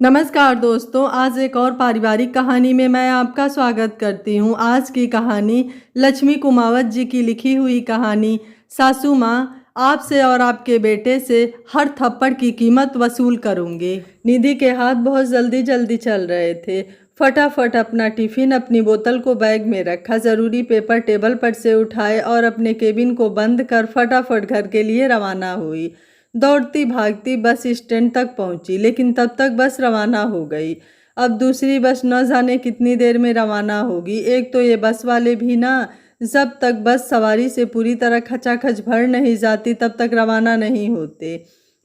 नमस्कार दोस्तों, आज एक और पारिवारिक कहानी में मैं आपका स्वागत करती हूँ। आज की कहानी लक्ष्मी कुमावत जी की लिखी हुई कहानी सासू माँ आपसे और आपके बेटे से हर थप्पड़ की कीमत वसूल करूँगी। निधि के हाथ बहुत जल्दी जल्दी चल रहे थे। फटाफट अपना टिफिन अपनी बोतल को बैग में रखा, ज़रूरी पेपर टेबल पर से उठाए और अपने केबिन को बंद कर फटाफट घर के लिए रवाना हुई। दौड़ती भागती बस स्टैंड तक पहुंची, लेकिन तब तक बस रवाना हो गई। अब दूसरी बस न जाने कितनी देर में रवाना होगी। एक तो ये बस वाले भी ना, जब तक बस सवारी से पूरी तरह खचाखच भर नहीं जाती तब तक रवाना नहीं होते।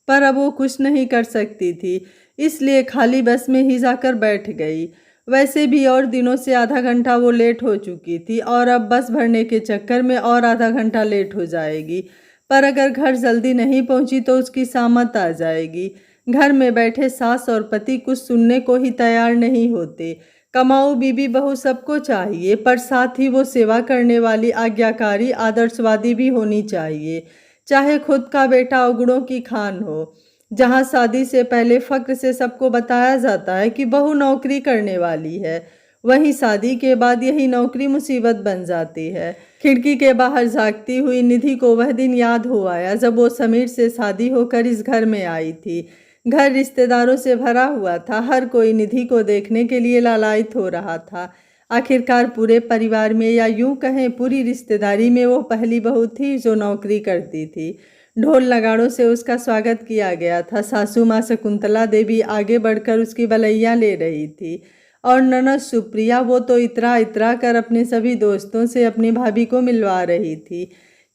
पर अब वो कुछ नहीं कर सकती थी, इसलिए खाली बस में ही जाकर बैठ गई। वैसे भी और दिनों से आधा घंटा वो लेट हो चुकी थी और अब बस भरने के चक्कर में और आधा घंटा लेट हो जाएगी। पर अगर घर जल्दी नहीं पहुंची तो उसकी सामत आ जाएगी। घर में बैठे सास और पति कुछ सुनने को ही तैयार नहीं होते। कमाऊ बीबी बहू सबको चाहिए, पर साथ ही वो सेवा करने वाली, आज्ञाकारी, आदर्शवादी भी होनी चाहिए। चाहे खुद का बेटा अवगुणों की खान हो। जहाँ शादी से पहले फक्र से सबको बताया जाता है कि बहू नौकरी करने वाली है, वहीं शादी के बाद यही नौकरी मुसीबत बन जाती है। खिड़की के बाहर झांकती हुई निधि को वह दिन याद हो आया जब वो समीर से शादी होकर इस घर में आई थी। घर रिश्तेदारों से भरा हुआ था, हर कोई निधि को देखने के लिए लालायित हो रहा था। आखिरकार पूरे परिवार में, या यूं कहें पूरी रिश्तेदारी में, वो पहली बहू थी जो नौकरी करती थी। ढोल नगाड़ों से उसका स्वागत किया गया था। सासू माँ शकुंतला देवी आगे बढ़कर उसकी बलैया ले रही थी, और ननद सुप्रिया, वो तो इतरा इतरा कर अपने सभी दोस्तों से अपनी भाभी को मिलवा रही थी।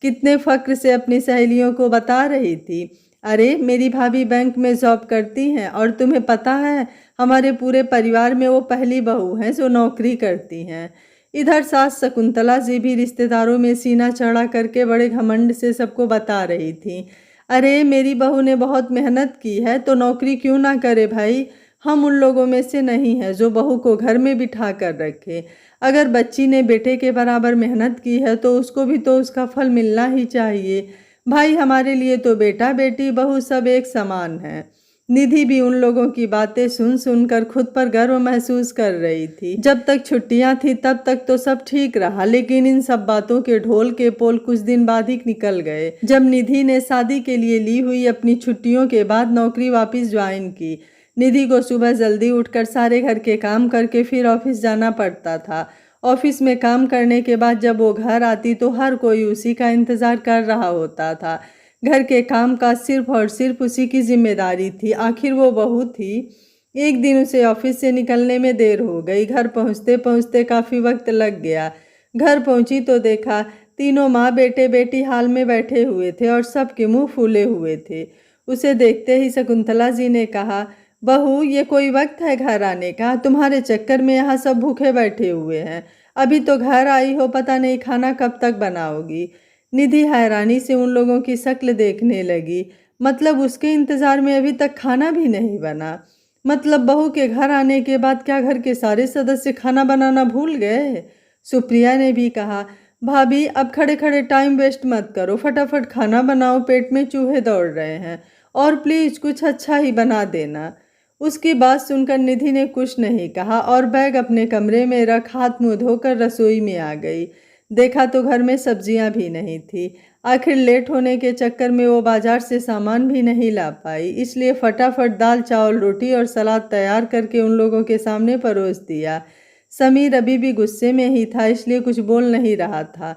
कितने फक्र से अपनी सहेलियों को बता रही थी, अरे मेरी भाभी बैंक में जॉब करती हैं, और तुम्हें पता है हमारे पूरे परिवार में वो पहली बहू हैं जो नौकरी करती हैं। इधर सास शकुंतला जी भी रिश्तेदारों में सीना चढ़ा करके बड़े घमंड से सबको बता रही थी, अरे मेरी बहू ने बहुत मेहनत की है तो नौकरी क्यों ना करे भाई। हम उन लोगों में से नहीं हैं जो बहू को घर में बिठा कर रखे। अगर बच्ची ने बेटे के बराबर मेहनत की है तो उसको भी तो उसका फल मिलना ही चाहिए। भाई हमारे लिए तो बेटा बेटी बहू सब एक समान है। निधि भी उन लोगों की बातें सुन सुनकर खुद पर गर्व महसूस कर रही थी। जब तक छुट्टियां थी तब तक तो सब ठीक रहा, लेकिन इन सब बातों के ढोल के पोल कुछ दिन बाद ही निकल गए, जब निधि ने शादी के लिए ली हुई अपनी छुट्टियों के बाद नौकरी वापस ज्वाइन की। निधि को सुबह जल्दी उठकर सारे घर के काम करके फिर ऑफिस जाना पड़ता था। ऑफिस में काम करने के बाद जब वो घर आती तो हर कोई उसी का इंतजार कर रहा होता था। घर के काम का सिर्फ और सिर्फ उसी की जिम्मेदारी थी, आखिर वो बहू थी। एक दिन उसे ऑफिस से निकलने में देर हो गई। घर पहुंचते पहुंचते काफ़ी वक्त लग गया। घर पहुंची तो देखा तीनों माँ बेटे बेटी हाल में बैठे हुए थे और सबके मुंह फूले हुए थे। उसे देखते ही शकुंतला जी ने कहा, बहू ये कोई वक्त है घर आने का? तुम्हारे चक्कर में यहाँ सब भूखे बैठे हुए हैं। अभी तो घर आई हो, पता नहीं खाना कब तक बनाओगी। निधि हैरानी से उन लोगों की शक्ल देखने लगी। मतलब उसके इंतजार में अभी तक खाना भी नहीं बना? मतलब बहू के घर आने के बाद क्या घर के सारे सदस्य खाना बनाना भूल गए? सुप्रिया ने भी कहा, भाभी अब खड़े खड़े टाइम वेस्ट मत करो, फटाफट खाना बनाओ, पेट में चूहे दौड़ रहे हैं, और प्लीज कुछ अच्छा ही बना देना। उसकी बात सुनकर निधि ने कुछ नहीं कहा और बैग अपने कमरे में रख हाथ मुंह धोकर रसोई में आ गई। देखा तो घर में सब्जियां भी नहीं थी। आखिर लेट होने के चक्कर में वो बाजार से सामान भी नहीं ला पाई, इसलिए फटाफट दाल चावल रोटी और सलाद तैयार करके उन लोगों के सामने परोस दिया। समीर अभी भी गुस्से में ही था, इसलिए कुछ बोल नहीं रहा था।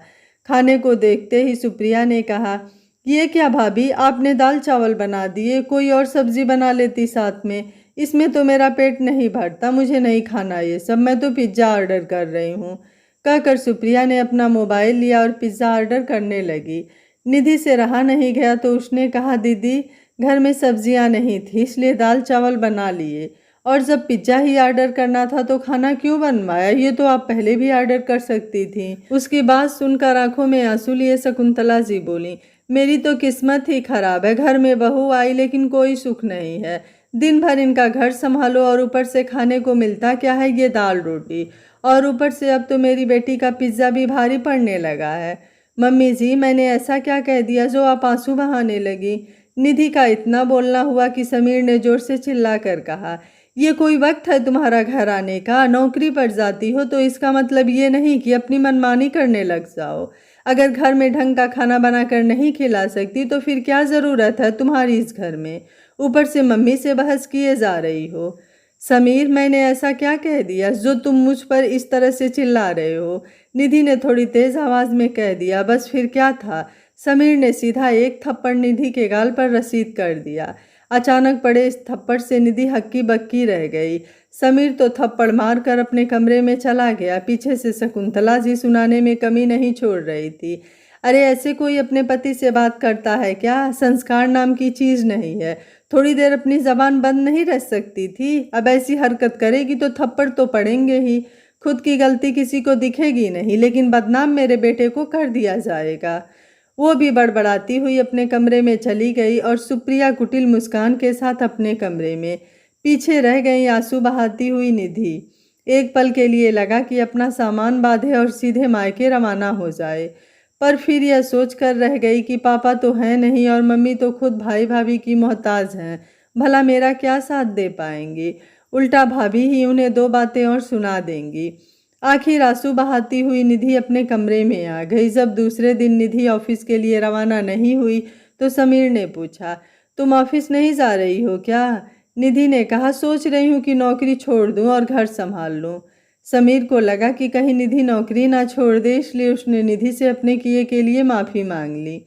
खाने को देखते ही सुप्रिया ने कहा, ये क्या भाभी, आपने दाल चावल बना दिए, कोई और सब्जी बना लेती साथ में। इसमें तो मेरा पेट नहीं भरता, मुझे नहीं खाना ये सब, मैं तो पिज्ज़ा ऑर्डर कर रही हूँ। कहकर सुप्रिया ने अपना मोबाइल लिया और पिज़्ज़ा ऑर्डर करने लगी। निधि से रहा नहीं गया तो उसने कहा, दीदी घर में सब्जियां नहीं थी इसलिए दाल चावल बना लिए, और जब पिज्ज़ा ही ऑर्डर करना था तो खाना क्यों बनवाया, ये तो आप पहले भी ऑर्डर कर सकती थी। उसकी बात सुनकर आंखों में आंसू लिए शकुंतला जी बोली, मेरी तो किस्मत ही खराब है, घर में बहू आई लेकिन कोई सुख नहीं है। दिन भर इनका घर संभालो और ऊपर से खाने को मिलता क्या है, ये दाल रोटी, और ऊपर से अब तो मेरी बेटी का पिज्ज़ा भी भारी पड़ने लगा है। मम्मी जी मैंने ऐसा क्या कह दिया जो आप आंसू बहाने लगी? निधि का इतना बोलना हुआ कि समीर ने जोर से चिल्ला कर कहा, ये कोई वक्त है तुम्हारा घर आने का? नौकरी पर जाती हो तो इसका मतलब ये नहीं कि अपनी मनमानी करने लग जाओ। अगर घर में ढंग का खाना बनाकर नहीं खिला सकती तो फिर क्या ज़रूरत है तुम्हारी इस घर में? ऊपर से मम्मी से बहस किए जा रही हो। समीर, मैंने ऐसा क्या कह दिया जो तुम मुझ पर इस तरह से चिल्ला रहे हो? निधि ने थोड़ी तेज आवाज़ में कह दिया। बस फिर क्या था? समीर ने सीधा एक थप्पड़ निधि के गाल पर रसीद कर दिया। अचानक पड़े इस थप्पड़ से निधि हक्की बक्की रह गई। समीर तो थप्पड़ मारकर अपने कमरे में चला गया। पीछे से शकुंतला जी सुनाने में कमी नहीं छोड़ रही थी। अरे, ऐसे कोई अपने पति से बात करता है क्या? संस्कार नाम की चीज़ नहीं है। थोड़ी देर अपनी जबान बंद नहीं रह सकती थी? अब ऐसी हरकत करेगी तो थप्पड़ तो पड़ेंगे ही। खुद की गलती किसी को दिखेगी नहीं, लेकिन बदनाम मेरे बेटे को कर दिया जाएगा। वो भी बड़बड़ाती हुई अपने कमरे में चली गई और सुप्रिया कुटिल मुस्कान के साथ अपने कमरे में। पीछे रह गई आंसू बहाती हुई निधि। एक पल के लिए लगा कि अपना सामान बांधे और सीधे मायके रवाना हो जाए, पर फिर यह सोचकर रह गई कि पापा तो हैं नहीं और मम्मी तो खुद भाई भाभी की मोहताज हैं। भला मेरा क्या साथ दे पाएंगी? उल्टा भाभी ही उन्हें दो बातें और सुना देंगी। आखिर आंसू बहाती हुई निधि अपने कमरे में आ गई। जब दूसरे दिन निधि ऑफिस के लिए रवाना नहीं हुई तो समीर ने पूछा, तुम ऑफिस नहीं जा रही हो क्या? निधि ने कहा, सोच रही हूँ कि नौकरी छोड़ दूँ और घर संभाल लूँ। समीर को लगा कि कहीं निधि नौकरी ना छोड़ दे, इसलिए उसने निधि से अपने किए के लिए माफ़ी मांग ली।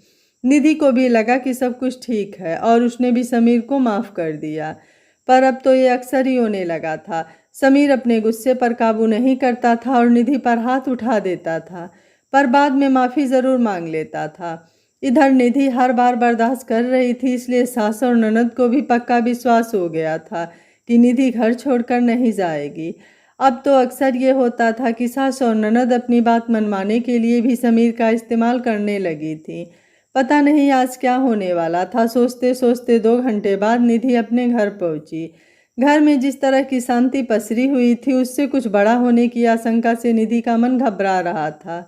निधि को भी लगा कि सब कुछ ठीक है और उसने भी समीर को माफ़ कर दिया, पर अब तो ये अक्सर ही होने लगा था। समीर अपने गुस्से पर काबू नहीं करता था और निधि पर हाथ उठा देता था, पर बाद में माफ़ी ज़रूर मांग लेता था। इधर निधि हर बार बर्दाश्त कर रही थी, इसलिए सास और ननद को भी पक्का विश्वास हो गया था कि निधि घर छोड़कर नहीं जाएगी। अब तो अक्सर ये होता था कि सास और ननद अपनी बात मनवाने के लिए भी समीर का इस्तेमाल करने लगी थी। पता नहीं आज क्या होने वाला था। सोचते सोचते 2 घंटे बाद निधि अपने घर पहुंची। घर में जिस तरह की शांति पसरी हुई थी, उससे कुछ बड़ा होने की आशंका से निधि का मन घबरा रहा था।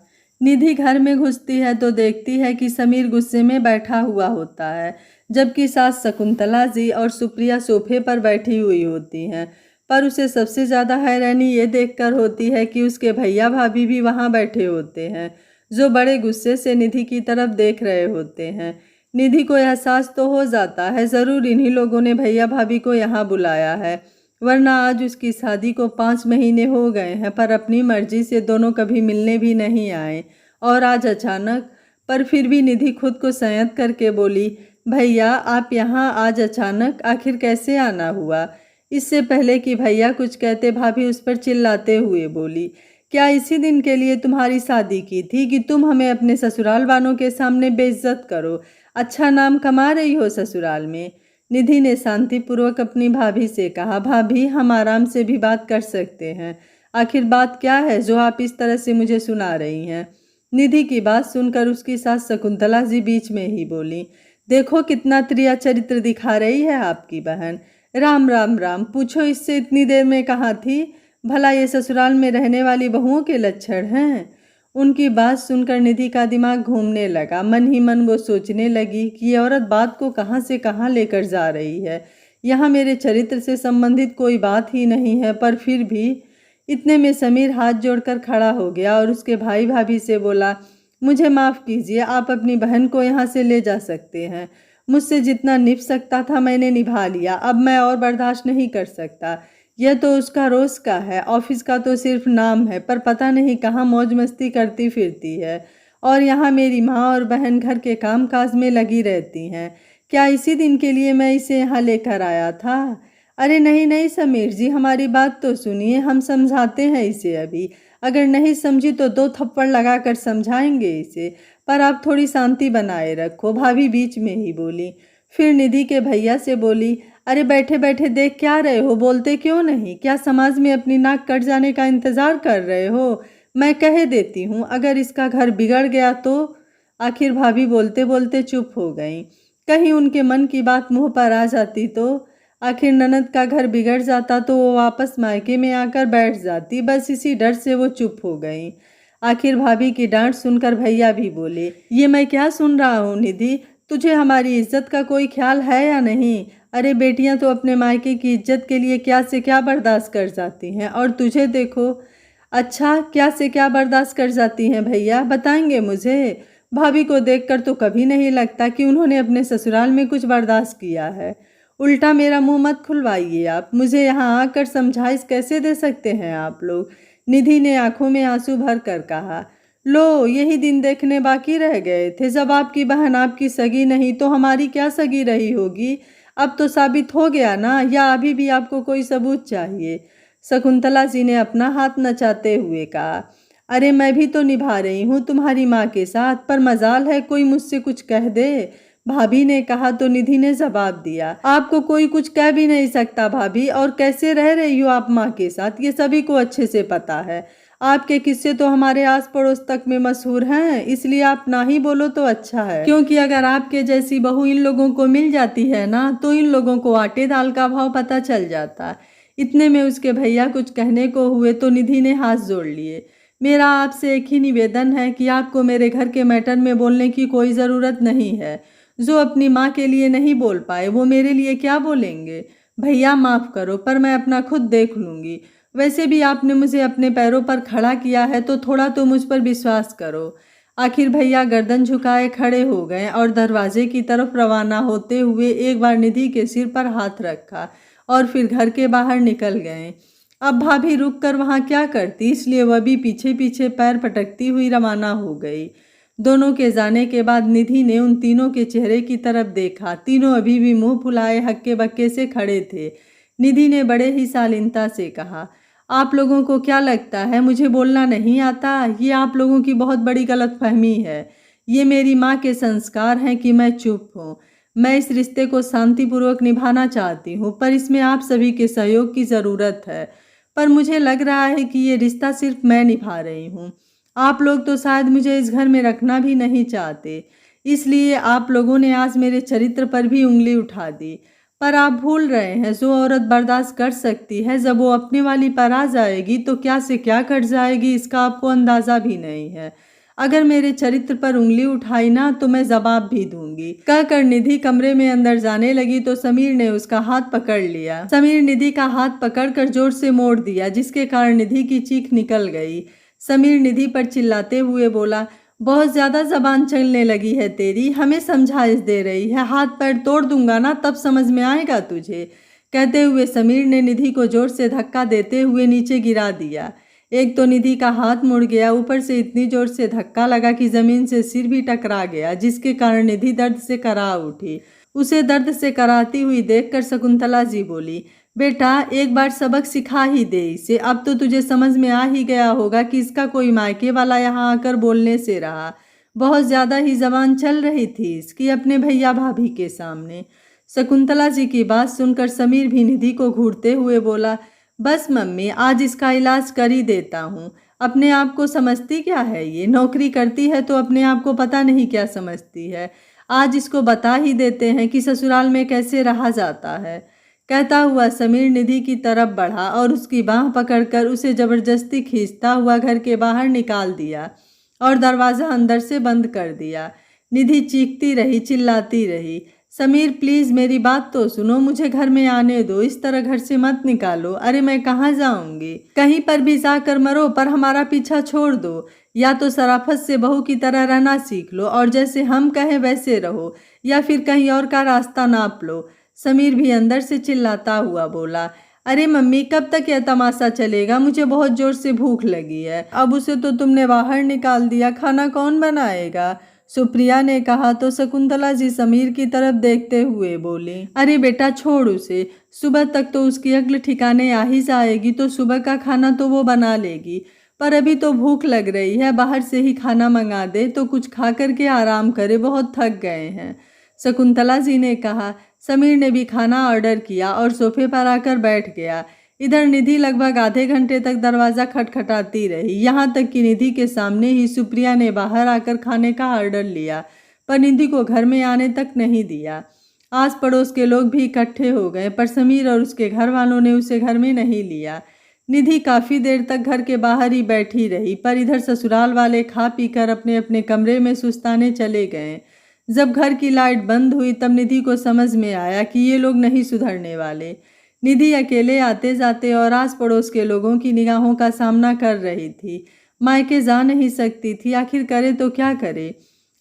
निधि घर में घुसती है तो देखती है कि समीर गुस्से में बैठा हुआ होता है, जबकि सास शकुंतला जी और सुप्रिया सोफे पर बैठी हुई होती हैं। पर उसे सबसे ज़्यादा हैरानी ये देखकर होती है कि उसके भैया भाभी भी वहाँ बैठे होते हैं, जो बड़े गुस्से से निधि की तरफ देख रहे होते हैं। निधि को एहसास तो हो जाता है, ज़रूर इन्हीं लोगों ने भैया भाभी को यहाँ बुलाया है, वरना आज उसकी शादी को 5 महीने हो गए हैं, पर अपनी मर्जी से दोनों कभी मिलने भी नहीं आए। और आज अचानक, पर फिर भी निधि खुद को संयत करके बोली, भैया आप यहाँ आज अचानक, आखिर कैसे आना हुआ? इससे पहले कि भैया कुछ कहते भाभी उस पर चिल्लाते हुए बोली, क्या इसी दिन के लिए तुम्हारी शादी की थी कि तुम हमें अपने ससुराल वालों के सामने बेइज्जत करो? अच्छा नाम कमा रही हो ससुराल में। निधि ने शांतिपूर्वक अपनी भाभी से कहा, भाभी हम आराम से भी बात कर सकते हैं। आखिर बात क्या है जो आप इस तरह से मुझे सुना रही हैं? निधि की बात सुनकर उसकी सास शकुंतला जी बीच में ही बोली, देखो कितना त्रिया चरित्र दिखा रही है आपकी बहन। राम राम राम, पूछो इससे इतनी देर में कहाँ थी? भला ये ससुराल में रहने वाली बहुओं के लक्षण हैं? उनकी बात सुनकर निधि का दिमाग घूमने लगा। मन ही मन वो सोचने लगी कि ये औरत बात को कहाँ से कहाँ लेकर जा रही है। यहाँ मेरे चरित्र से संबंधित कोई बात ही नहीं है, पर फिर भी। इतने में समीर हाथ जोड़कर खड़ा हो गया और उसके भाई भाभी से बोला, मुझे माफ़ कीजिए, आप अपनी बहन को यहाँ से ले जा सकते हैं। मुझसे जितना निभ सकता था मैंने निभा लिया, अब मैं और बर्दाश्त नहीं कर सकता। यह तो उसका रोज़ का है, ऑफिस का तो सिर्फ नाम है, पर पता नहीं कहाँ मौज मस्ती करती फिरती है, और यहाँ मेरी माँ और बहन घर के काम काज में लगी रहती हैं। क्या इसी दिन के लिए मैं इसे यहाँ लेकर आया था? अरे नहीं नहीं समीर जी, हमारी बात तो सुनिए, हम समझाते हैं इसे अभी। अगर नहीं समझी तो 2 थप्पड़ लगाकर समझाएंगे इसे, पर आप थोड़ी शांति बनाए रखो, भाभी बीच में ही बोली। फिर निधि के भैया से बोली, अरे बैठे बैठे देख क्या रहे हो, बोलते क्यों नहीं? क्या समाज में अपनी नाक कट जाने का इंतज़ार कर रहे हो? मैं कह देती हूँ, अगर इसका घर बिगड़ गया तो। आखिर भाभी बोलते बोलते चुप हो गईं। कहीं उनके मन की बात मुंह पर आ जाती तो। आखिर ननद का घर बिगड़ जाता तो वो वापस मायके में आकर बैठ जाती, बस इसी डर से वो चुप हो गई। आखिर भाभी की डांट सुनकर भैया भी बोले, ये मैं क्या सुन रहा हूँ निधि, तुझे हमारी इज्जत का कोई ख्याल है या नहीं? अरे बेटियां तो अपने मायके की इज्जत के लिए क्या से क्या बर्दाश्त कर जाती हैं, और तुझे देखो। अच्छा, क्या से क्या बर्दाश्त कर जाती हैं भैया, बताएंगे मुझे? भाभी को देखकर तो कभी नहीं लगता कि उन्होंने अपने ससुराल में कुछ बर्दाश्त किया है। उल्टा मेरा मुंह मत खुलवाइए आप, मुझे यहाँ आकर समझाइश कैसे दे सकते हैं आप लोग। निधि ने आंखों में आंसू भर कर कहा। लो, यही दिन देखने बाकी रह गए थे। जब आपकी बहन आपकी सगी नहीं तो हमारी क्या सगी रही होगी? अब तो साबित हो गया ना, या अभी भी आपको कोई सबूत चाहिए? शकुंतला जी ने अपना हाथ नचाते हुए कहा। अरे मैं भी तो निभा रही हूँ तुम्हारी माँ के साथ, पर मजाल है कोई मुझसे कुछ कह दे। भाभी ने कहा तो निधि ने जवाब दिया। आपको कोई कुछ कह भी नहीं सकता भाभी, और कैसे रह रही हो आप माँ के साथ ये सभी को अच्छे से पता है। आपके किस्से तो हमारे आस पड़ोस तक में मशहूर हैं, इसलिए आप ना ही बोलो तो अच्छा है, क्योंकि अगर आपके जैसी बहू इन लोगों को मिल जाती है ना तो इन लोगों को आटे दाल का भाव पता चल जाता। इतने में उसके भैया कुछ कहने को हुए तो निधि ने हाथ जोड़ लिए। मेरा आपसे एक ही निवेदन है कि आपको मेरे घर के मैटर में बोलने की कोई ज़रूरत नहीं है। जो अपनी माँ के लिए नहीं बोल पाए वो मेरे लिए क्या बोलेंगे? भैया माफ़ करो, पर मैं अपना खुद देख लूँगी। वैसे भी आपने मुझे अपने पैरों पर खड़ा किया है तो थोड़ा तो मुझ पर विश्वास करो। आखिर भैया गर्दन झुकाए खड़े हो गए और दरवाजे की तरफ रवाना होते हुए एक बार निधि के सिर पर हाथ रखा और फिर घर के बाहर निकल गए। अब भाभी रुक कर वहाँ क्या करती, इसलिए वह भी पीछे पीछे पैर पटकती हुई रवाना हो गई। दोनों के जाने के बाद निधि ने उन तीनों के चेहरे की तरफ देखा। तीनों अभी भी मुंह फुलाए हक्के बक्के से खड़े थे। निधि ने बड़े ही शालीनता से कहा, आप लोगों को क्या लगता है मुझे बोलना नहीं आता? ये आप लोगों की बहुत बड़ी गलतफहमी है। ये मेरी माँ के संस्कार हैं कि मैं चुप हूँ। मैं इस रिश्ते को शांतिपूर्वक निभाना चाहती हूँ, पर इसमें आप सभी के सहयोग की ज़रूरत है। पर मुझे लग रहा है कि ये रिश्ता सिर्फ मैं निभा रही हूँ। आप लोग तो शायद मुझे इस घर में रखना भी नहीं चाहते, इसलिए आप लोगों ने आज मेरे चरित्र पर भी उंगली उठा दी। पर आप भूल रहे हैं, जो औरत बर्दाश्त कर सकती है जब वो अपने वाली पर आ जाएगी तो क्या से क्या कट जाएगी इसका आपको अंदाजा भी नहीं है। अगर मेरे चरित्र पर उंगली उठाई ना तो मैं जवाब भी दूंगी। कहकर निधि कमरे में अंदर जाने लगी तो समीर ने उसका हाथ पकड़ लिया। समीर निधि का हाथ पकड़कर जोर से मोड़ दिया, जिसके कारण निधि की चीख निकल गई। समीर निधि पर चिल्लाते हुए बोला, बहुत ज्यादा जबान चलने लगी है तेरी, हमें समझाइश दे रही है, हाथ पैर तोड़ दूंगा ना तब समझ में आएगा तुझे। कहते हुए समीर ने निधि को जोर से धक्का देते हुए नीचे गिरा दिया। एक तो निधि का हाथ मुड़ गया, ऊपर से इतनी जोर से धक्का लगा कि जमीन से सिर भी टकरा गया, जिसके कारण निधि दर्द से करा उठी। उसे दर्द से कराती हुई देखकर शकुंतला जी बोली, बेटा एक बार सबक सिखा ही दे इसे। अब तो तुझे समझ में आ ही गया होगा कि इसका कोई मायके वाला यहाँ आकर बोलने से रहा। बहुत ज्यादा ही जबान चल रही थी इसकी अपने भैया भाभी के सामने। शकुंतला जी की बात सुनकर समीर भी निधि को घूरते हुए बोला, बस मम्मी, आज इसका इलाज कर ही देता हूँ। अपने आप को समझती क्या है, ये नौकरी करती है तो अपने आप को पता नहीं क्या समझती है। आज इसको बता ही देते हैं कि ससुराल में कैसे रहा जाता है। कहता हुआ समीर निधि की तरफ बढ़ा और उसकी बांह पकड़कर उसे जबरदस्ती खींचता हुआ घर के बाहर निकाल दिया और दरवाज़ा अंदर से बंद कर दिया। निधि चीखती रही, चिल्लाती रही, समीर प्लीज़ मेरी बात तो सुनो, मुझे घर में आने दो, इस तरह घर से मत निकालो। अरे मैं कहाँ जाऊंगी? कहीं पर भी जाकर मरो, पर हमारा पीछा छोड़ दो। या तो शराफत से बहू की तरह रहना सीख लो और जैसे हम कहें वैसे रहो, या फिर कहीं और का रास्ता नाप लो। समीर भी अंदर से चिल्लाता हुआ बोला, अरे मम्मी कब तक यह तमाशा चलेगा? मुझे बहुत जोर से भूख लगी है। अब उसे तो तुमने बाहर निकाल दिया, खाना कौन बनाएगा? सुप्रिया ने कहा तो शकुंतला जी समीर की तरफ देखते हुए बोली, अरे बेटा छोड़ उसे, सुबह तक तो उसकी अक्ल ठिकाने आ ही जाएगी, तो सुबह का खाना तो वो बना लेगी। पर अभी तो भूख लग रही है, बाहर से ही खाना मंगा दे तो कुछ खा करके आराम करे, बहुत थक गए हैं। शकुंतला जी ने कहा। समीर ने भी खाना ऑर्डर किया और सोफे पर आकर बैठ गया। इधर निधि लगभग आधे घंटे तक दरवाज़ा खटखटाती रही, यहाँ तक कि निधि के सामने ही सुप्रिया ने बाहर आकर खाने का ऑर्डर लिया, पर निधि को घर में आने तक नहीं दिया। आस पड़ोस के लोग भी इकट्ठे हो गए, पर समीर और उसके घर वालों ने उसे घर में नहीं लिया। निधि काफ़ी देर तक घर के बाहर ही बैठी रही, पर इधर ससुराल वाले खा पी कर अपने अपने कमरे में सुस्ताने चले गए। जब घर की लाइट बंद हुई तब निधि को समझ में आया कि ये लोग नहीं सुधरने वाले। निधि अकेले आते जाते और आस पड़ोस के लोगों की निगाहों का सामना कर रही थी। मायके जा नहीं सकती थी, आखिर करे तो क्या करे।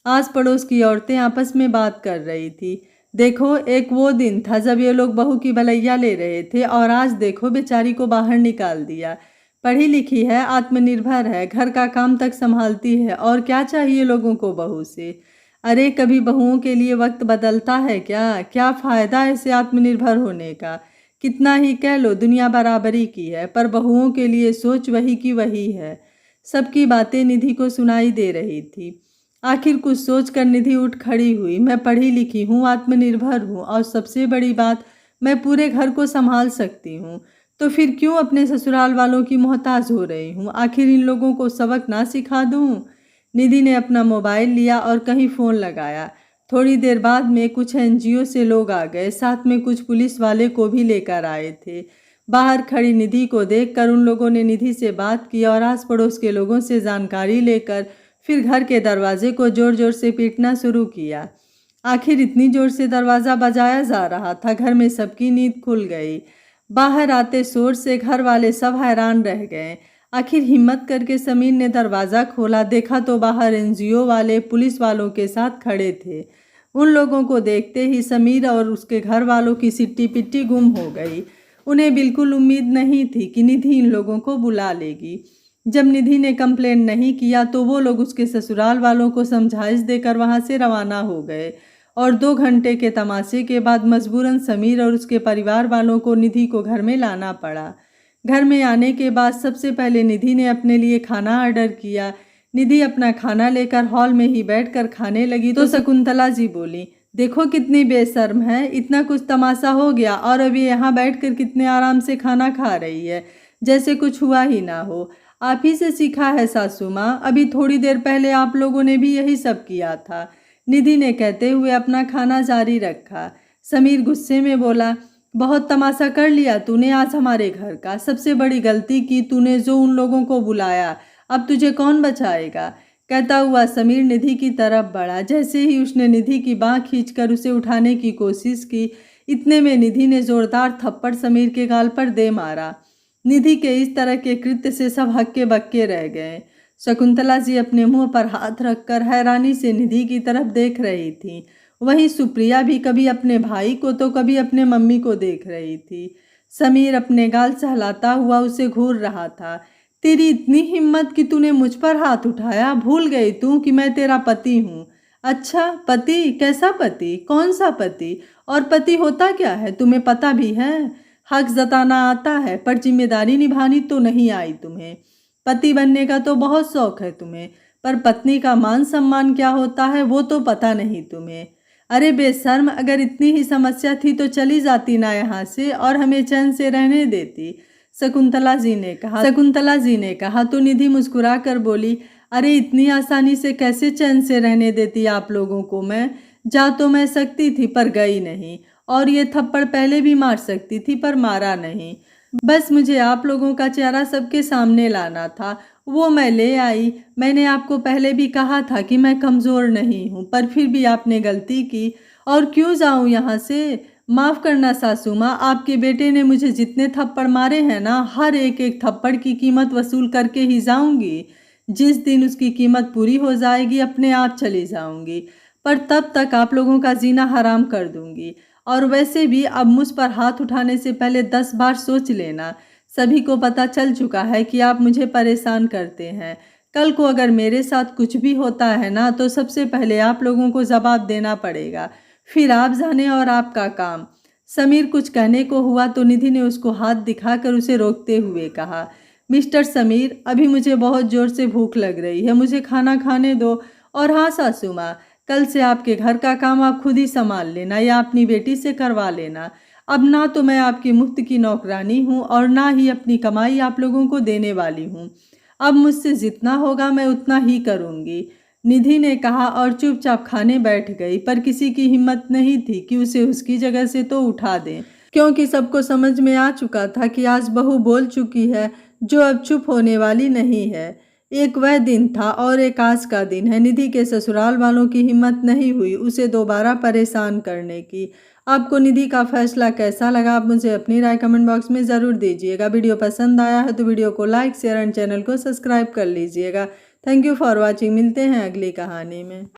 आस पड़ोस की औरतें आपस में बात कर रही थी। देखो, एक वो दिन था जब ये लोग बहू की भलैया ले रहे थे और आज देखो बेचारी को बाहर निकाल दिया। पढ़ी लिखी है, आत्मनिर्भर है, घर का काम तक संभालती है, और क्या चाहिए लोगों को बहू से। अरे कभी बहुओं के लिए वक्त बदलता है क्या? क्या फ़ायदा ऐसे आत्मनिर्भर होने का। कितना ही कह लो दुनिया बराबरी की है, पर बहुओं के लिए सोच वही की वही है। सबकी बातें निधि को सुनाई दे रही थी। आखिर कुछ सोचकर निधि उठ खड़ी हुई। मैं पढ़ी लिखी हूँ, आत्मनिर्भर हूँ, और सबसे बड़ी बात, मैं पूरे घर को संभाल सकती हूँ। तो फिर क्यों अपने ससुराल वालों की मोहताज हो रही हूँ? आखिर इन लोगों को सबक ना सिखा दूँ? निधि ने अपना मोबाइल लिया और कहीं फ़ोन लगाया। थोड़ी देर बाद में कुछ एनजीओ से लोग आ गए, साथ में कुछ पुलिस वाले को भी लेकर आए थे। बाहर खड़ी निधि को देखकर उन लोगों ने निधि से बात की और आस पड़ोस के लोगों से जानकारी लेकर फिर घर के दरवाजे को जोर जोर से पीटना शुरू किया। आखिर इतनी जोर से दरवाज़ा बजाया जा रहा था, घर में सबकी नींद खुल गई। बाहर आते शोर से घर वाले सब हैरान रह गए। आखिर हिम्मत करके समीर ने दरवाज़ा खोला, देखा तो बाहर एनजीओ वाले पुलिस वालों के साथ खड़े थे। उन लोगों को देखते ही समीर और उसके घर वालों की सिट्टी पिट्टी गुम हो गई। उन्हें बिल्कुल उम्मीद नहीं थी कि निधि इन लोगों को बुला लेगी। जब निधि ने कंप्लेन नहीं किया तो वो लोग उसके ससुराल वालों को समझाइश देकर वहाँ से रवाना हो गए, और 2 घंटे के तमाशे के बाद मजबूरन समीर और उसके परिवार वालों को निधि को घर में लाना पड़ा। घर में आने के बाद सबसे पहले निधि ने अपने लिए खाना ऑर्डर किया। निधि अपना खाना लेकर हॉल में ही बैठकर खाने लगी तो शकुंतला जी बोली, देखो कितनी बेशर्म है, इतना कुछ तमाशा हो गया और अभी यहाँ बैठकर कितने आराम से खाना खा रही है, जैसे कुछ हुआ ही ना हो। आप ही से सीखा है सासू माँ, अभी थोड़ी देर पहले आप लोगों ने भी यही सब किया था। निधि ने कहते हुए अपना खाना जारी रखा। समीर गुस्से में बोला, बहुत तमाशा कर लिया तूने आज हमारे घर का, सबसे बड़ी गलती की तूने जो उन लोगों को बुलाया, अब तुझे कौन बचाएगा। कहता हुआ समीर निधि की तरफ बढ़ा। जैसे ही उसने निधि की बाँह खींचकर उसे उठाने की कोशिश की, इतने में निधि ने जोरदार थप्पड़ समीर के गाल पर दे मारा। निधि के इस तरह के कृत्य से सब हक्के बक्के रह गए। शकुंतला जी अपने मुंह पर हाथ रखकर हैरानी से निधि की तरफ देख रही थी। वहीं सुप्रिया भी कभी अपने भाई को तो कभी अपने मम्मी को देख रही थी। समीर अपने गाल सहलाता हुआ उसे घूर रहा था। तेरी इतनी हिम्मत कि तूने मुझ पर हाथ उठाया, भूल गई तू कि मैं तेरा पति हूँ। अच्छा पति? कैसा पति? कौन सा पति? और पति होता क्या है तुम्हें पता भी है? हक जताना आता है पर जिम्मेदारी निभानी तो नहीं आई तुम्हें। पति बनने का तो बहुत शौक है तुम्हें, पर पत्नी का मान सम्मान क्या होता है वो तो पता नहीं तुम्हें। अरे बेशर्म, अगर इतनी ही समस्या थी तो चली जाती ना यहाँ से और हमें चैन से रहने देती। शकुंतला जी ने कहा तो निधि मुस्कुरा कर बोली, अरे इतनी आसानी से कैसे चैन से रहने देती आप लोगों को मैं। जा तो मैं सकती थी पर गई नहीं, और ये थप्पड़ पहले भी मार सकती थी पर मारा नहीं। बस मुझे आप लोगों का चेहरा सबके सामने लाना था, वो मैं ले आई। मैंने आपको पहले भी कहा था कि मैं कमज़ोर नहीं हूँ, पर फिर भी आपने गलती की। और क्यों जाऊँ यहाँ से? माफ़ करना सासू माँ, आपके बेटे ने मुझे जितने थप्पड़ मारे हैं ना, हर एक एक थप्पड़ की कीमत वसूल करके ही जाऊँगी। जिस दिन उसकी कीमत पूरी हो जाएगी अपने आप चली जाऊँगी, पर तब तक आप लोगों का जीना हराम कर दूँगी। और वैसे भी अब मुझ पर हाथ उठाने से पहले 10 बार सोच लेना। सभी को पता चल चुका है कि आप मुझे परेशान करते हैं। कल को अगर मेरे साथ कुछ भी होता है ना, तो सबसे पहले आप लोगों को जवाब देना पड़ेगा, फिर आप जाने और आपका काम। समीर कुछ कहने को हुआ तो निधि ने उसको हाथ दिखाकर उसे रोकते हुए कहा, मिस्टर समीर, अभी मुझे बहुत ज़ोर से भूख लग रही है, मुझे खाना खाने दो। और हाँ सासू माँ, कल से आपके घर का काम आप खुद ही संभाल लेना या अपनी बेटी से करवा लेना। अब ना तो मैं आपकी मुफ्त की नौकरानी हूँ और ना ही अपनी कमाई आप लोगों को देने वाली हूँ। अब मुझसे जितना होगा मैं उतना ही करूँगी, निधि ने कहा और चुपचाप खाने बैठ गई। पर किसी की हिम्मत नहीं थी कि उसे उसकी जगह से तो उठा दें, क्योंकि सबको समझ में आ चुका था कि आज बहू बोल चुकी है जो अब चुप होने वाली नहीं है। एक वह दिन था और एक आज का दिन है। निधि के ससुराल वालों की हिम्मत नहीं हुई उसे दोबारा परेशान करने की। आपको निधि का फैसला कैसा लगा? आप मुझे अपनी राय कमेंट बॉक्स में ज़रूर दीजिएगा। वीडियो पसंद आया है तो वीडियो को लाइक शेयर एंड चैनल को सब्सक्राइब कर लीजिएगा। Thank you for watching. मिलते हैं अगली कहानी में।